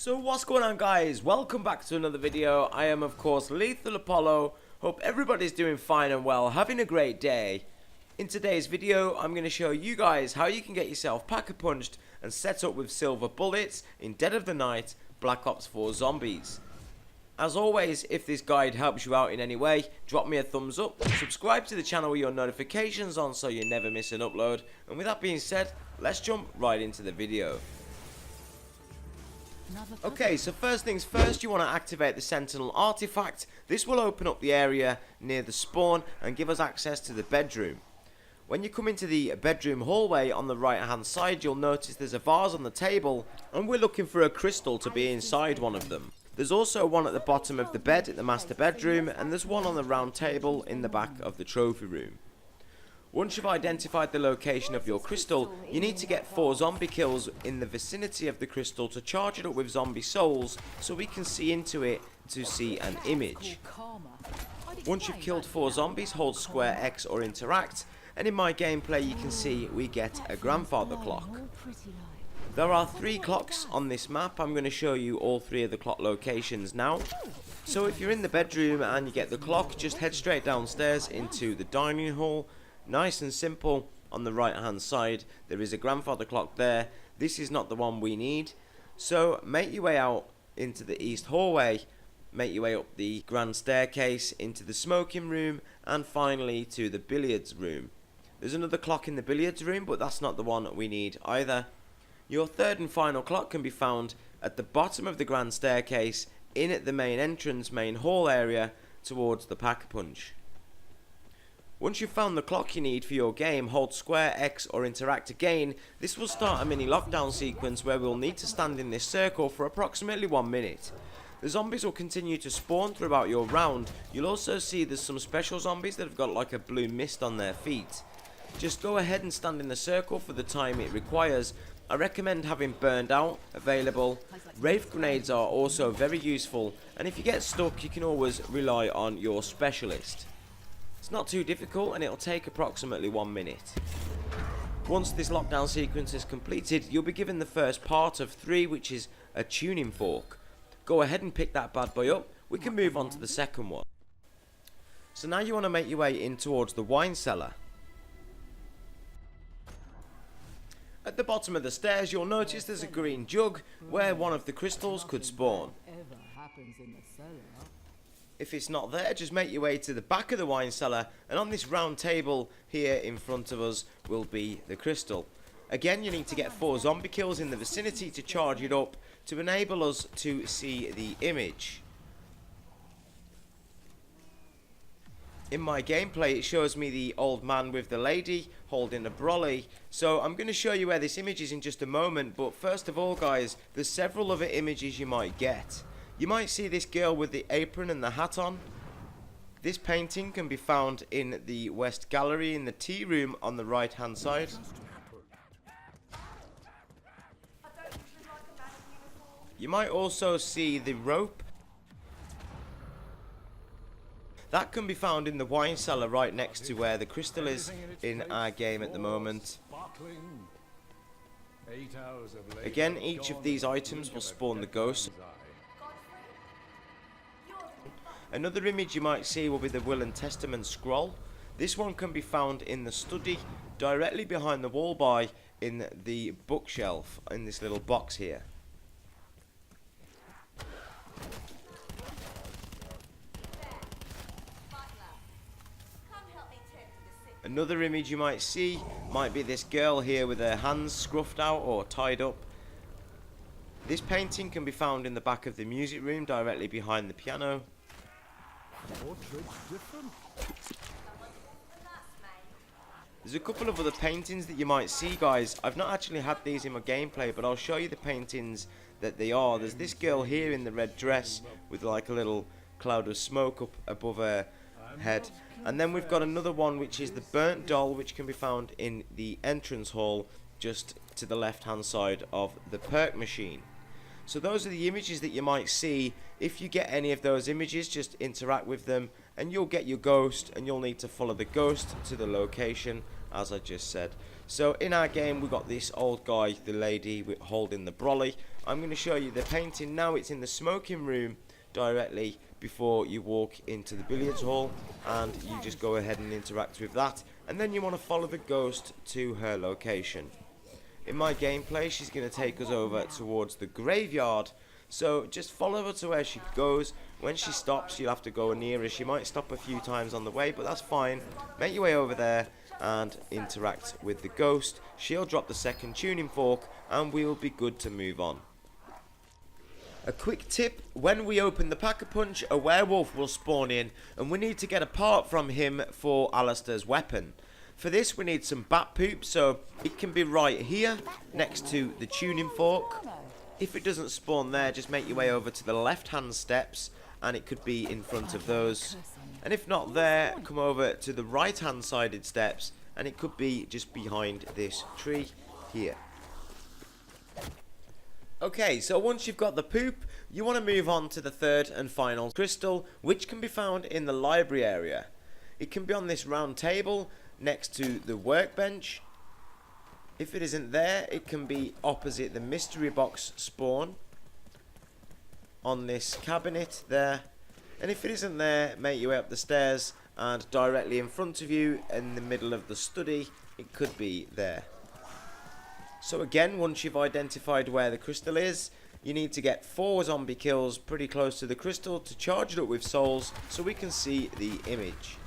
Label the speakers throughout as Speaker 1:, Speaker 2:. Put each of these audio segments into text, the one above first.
Speaker 1: So what's going on, guys? Welcome back to another video. I am of course Lethal Apollo. Hope everybody's doing fine and well, having a great day. In today's video I'm going to show you guys how you can get yourself Pack-a-Punched and set up with silver bullets in Dead of the Night Black Ops 4 Zombies. As always, if this guide helps you out in any way, drop me a thumbs up, subscribe to the channel with your notifications on so you never miss an upload, and with that being said, let's jump right into the video. Okay, so first things first, you want to activate the Sentinel artifact. This will open up the area near the spawn and give us access to the bedroom. When you come into the bedroom hallway on the right hand side, you'll notice there's a vase on the table and we're looking for a crystal to be inside one of them. There's also one at the bottom of the bed at the master bedroom, and there's one on the round table in the back of the trophy room. Once you've identified the location of your crystal, you need to get 4 zombie kills in the vicinity of the crystal to charge it up with zombie souls so we can see into it to see an image. Once you've killed 4 zombies, hold square X or interact, and in my gameplay you can see we get a grandfather clock. There are 3 clocks on this map. I'm going to show you all 3 of the clock locations now. So if you're in the bedroom and you get the clock, just head straight downstairs into the dining hall. Nice and simple. On the right hand side there is a grandfather clock there. This is not the one we need, so make your way out into the east hallway, make your way up the grand staircase into the smoking room, and finally to the billiards room. There's another clock in the billiards room, but that's not the one we need either. Your third and final clock can be found at the bottom of the grand staircase in at the main entrance, main hall area towards the Pack-a-Punch. Once you've found the clock you need for your game, hold square X or interact again. This will start a mini lockdown sequence where we'll need to stand in this circle for approximately 1 minute. The zombies will continue to spawn throughout your round. You'll also see there's some special zombies that have got like a blue mist on their feet. Just go ahead and stand in the circle for the time it requires. I recommend having burned out available. Wraith grenades are also very useful, and if you get stuck you can always rely on your specialist. It's not too difficult and it'll take approximately 1 minute. Once this lockdown sequence is completed, you'll be given the first part of 3, which is a tuning fork. Go ahead and pick that bad boy up. We can move on to the second one. So now you want to make your way in towards the wine cellar. At the bottom of the stairs you'll notice there's a green jug where one of the crystals could spawn. If it's not there, just make your way to the back of the wine cellar, and on this round table here in front of us will be the crystal. Again, you need to get 4 zombie kills in the vicinity to charge it up to enable us to see the image. In my gameplay it shows me the old man with the lady holding a brolly, so I'm going to show you where this image is in just a moment, but first of all guys, there's several other images you might get. You might see this girl with the apron and the hat on. This painting can be found in the West Gallery in the tea room on the right hand side. You might also see the rope. That can be found in the wine cellar right next to where the crystal is in our game at the moment. Again, each of these items will spawn the ghost. Another image you might see will be the Will and Testament scroll. This one can be found in the study directly behind the wall by in the bookshelf in this little box here. Another image you might see might be this girl here with her hands scruffed out or tied up. This painting can be found in the back of the music room directly behind the piano. There's a couple of other paintings that you might see guys. I've not actually had these in my gameplay, but I'll show you the paintings that they are. There's this girl here in the red dress with like a little cloud of smoke up above her head, and then we've got another one which is the burnt doll, which can be found in the entrance hall just to the left hand side of the perk machine. So those are the images that you might see. If you get any of those images, just interact with them and you'll get your ghost, and you'll need to follow the ghost to the location as I just said. So in our game we got this old guy, the lady holding the brolly. I'm going to show you the painting now. It's in the smoking room directly before you walk into the billiards hall, and you just go ahead and interact with that, and then you want to follow the ghost to her location. In my gameplay she's going to take us over towards the graveyard, so just follow her to where she goes. When she stops you'll have to go near her. She might stop a few times on the way, but that's fine. Make your way over there and interact with the ghost. She'll drop the second tuning fork and we'll be good to move on. A quick tip: when we open the Packapunch, a werewolf will spawn in and we need to get a part from him for Alistair's weapon. For this we need some bat poop, so it can be right here next to the tuning fork. If it doesn't spawn there, just make your way over to the left hand steps and it could be in front of those. And if not there, come over to the right hand sided steps and it could be just behind this tree here. Okay, so once you've got the poop, you want to move on to the third and final crystal, which can be found in the library area. It can be on this round table next to the workbench. If it isn't there, it can be opposite the mystery box spawn on this cabinet there. And if it isn't there, make your way up the stairs and directly in front of you in the middle of the study, it could be there. So again, once you've identified where the crystal is, you need to get 4 zombie kills pretty close to the crystal to charge it up with souls so we can see the image.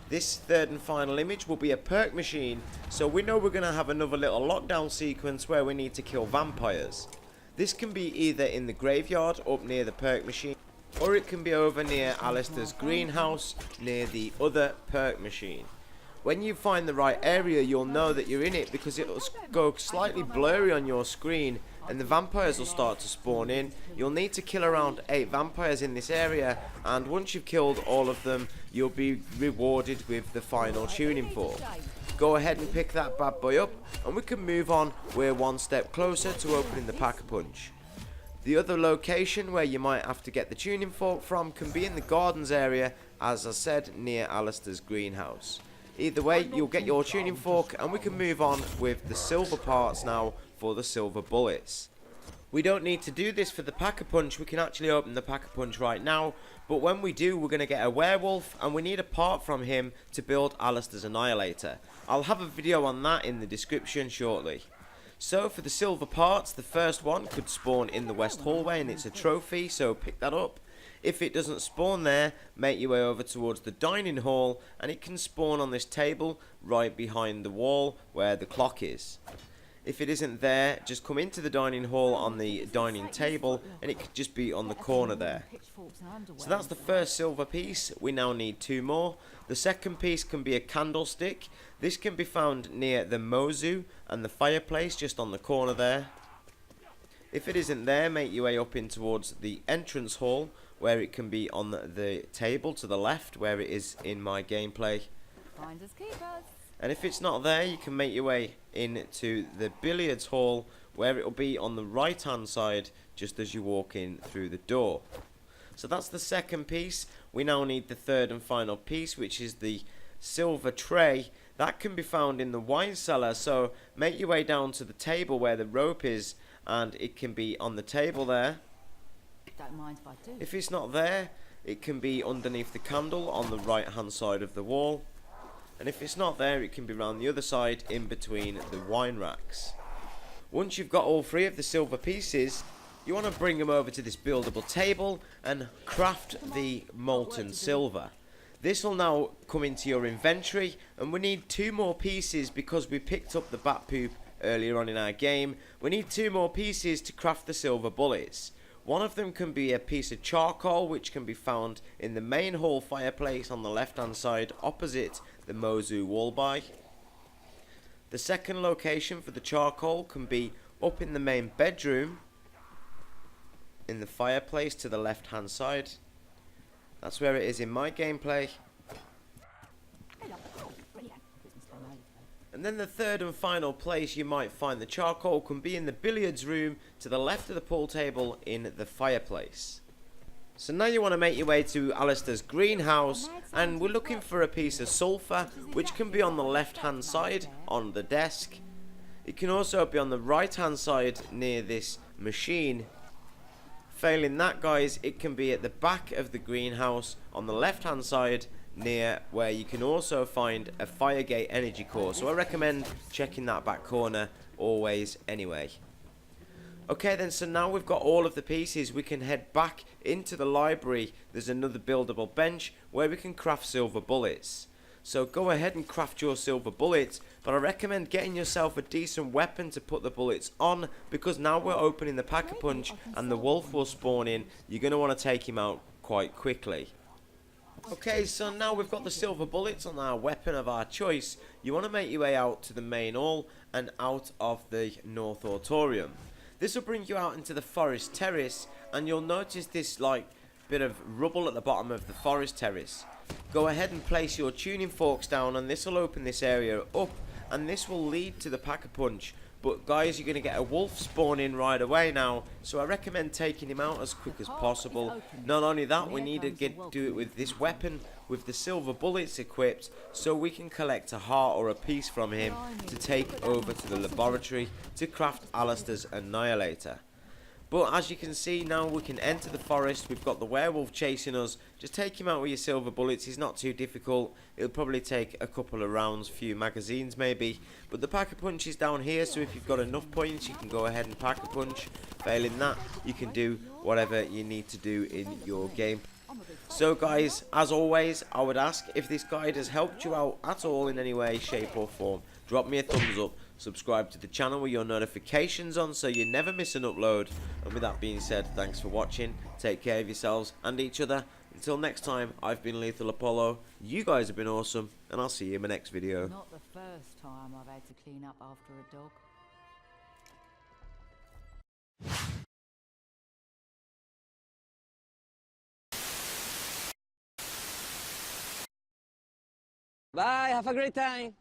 Speaker 1: This third and final image will be a perk machine, so we know we're going to have another little lockdown sequence where we need to kill vampires. This can be either in the graveyard up near the perk machine, or it can be over near Alistair's greenhouse near the other perk machine. When you find the right area, you'll know that you're in it because it will go slightly blurry on your screen and the vampires will start to spawn in. You'll need to kill around 8 vampires in this area, and once you've killed all of them, you'll be rewarded with the final tuning fork. Go ahead and pick that bad boy up and we can move on. We're one step closer to opening the Packapunch. The other location where you might have to get the tuning fork from can be in the gardens area, as I said, near Alistair's greenhouse. Either way, you'll get your tuning fork and we can move on with the silver parts now for the silver bullets. We don't need to do this for the Packapunch, we can actually open the Packapunch right now, but when we do, we're going to get a werewolf and we need a part from him to build Alistair's Annihilator. I'll have a video on that in the description shortly. So for the silver parts, the first one could spawn in the west hallway and it's a trophy, so pick that up. If it doesn't spawn there, make your way over towards the dining hall and it can spawn on this table right behind the wall where the clock is. If it isn't there, just come into the dining hall on the dining table and it could just be on the corner there. So that's the first silver piece. We now need 2 more. The second piece can be a candlestick. This can be found near the mozu and the fireplace just on the corner there. If it isn't there, make your way up in towards the entrance hall where it can be on the table to the left where it is in my gameplay.
Speaker 2: Finders keepers.
Speaker 1: And if it's not there, you can make your way into the billiards hall where it will be on the right hand side just as you walk in through the door. So that's the second piece. We now need the third and final piece, which is the silver tray. That can be found in the wine cellar, so make your way down to the table where the rope is and it can be on the table there.
Speaker 2: Don't mind if I do.
Speaker 1: If it's not there, it can be underneath the candle on the right hand side of the wall. And if it's not there, it can be around the other side in between the wine racks. Once you've got all 3 of the silver pieces, you want to bring them over to this buildable table and craft the molten silver. This will now come into your inventory, and we need 2 more pieces because we picked up the bat poop earlier on in our game. We need 2 more pieces to craft the silver bullets. One of them can be a piece of charcoal, which can be found in the main hall fireplace on the left hand side opposite the mozu wallby. The second location for the charcoal can be up in the main bedroom in the fireplace to the left hand side. That's where it is in my gameplay. And then the third and final place you might find the charcoal can be in the billiards room to the left of the pool table in the fireplace. So now you want to make your way to Alistair's greenhouse, and we're looking for a piece of sulphur, which can be on the left hand side on the desk. It can also be on the right hand side near this machine. Failing that, guys, it can be at the back of the greenhouse on the left hand side near where you can also find a Firegate energy core. So I recommend checking that back corner always anyway. Okay then, so now we've got all of the pieces, we can head back into the library. There's another buildable bench where we can craft silver bullets. So go ahead and craft your silver bullets, but I recommend getting yourself a decent weapon to put the bullets on, because now we're opening the Pack-a-Punch and the wolf will spawn in. You're going to want to take him out quite quickly. Okay, so now we've got the silver bullets on our weapon of our choice. You want to make your way out to the main hall and out of the North Auditorium. This will bring you out into the forest terrace, and you'll notice this like bit of rubble at the bottom of the forest terrace. Go ahead and place your tuning forks down, and this will open this area up, and this will lead to the Pack-a-Punch. But guys, you're going to get a wolf spawn in right away now, so I recommend taking him out as quick as possible. Not only that, we need to do it with this weapon with the silver bullets equipped, so we can collect a heart or a piece from him to take over to the laboratory to craft Alistair's Annihilator. But as you can see now, we can enter the forest. We've got the werewolf chasing us. Just take him out with your silver bullets. He's not too difficult. It'll probably take a couple of rounds, few magazines maybe. But the Pack-a-Punch is down here, so if you've got enough points, you can go ahead and Pack-a-Punch. Failing that, you can do whatever you need to do in your game. So guys, as always, I would ask, if this guide has helped you out at all in any way, shape or form, drop me a thumbs up. Subscribe to the channel with your notifications on so you never miss an upload. And with that being said, thanks for watching. Take care of yourselves and each other. Until next time, I've been Lethal Apollo. You guys have been awesome, and I'll see you in my next video.
Speaker 2: Not the first time I've had to clean up after a dog.
Speaker 3: Bye, have a great time.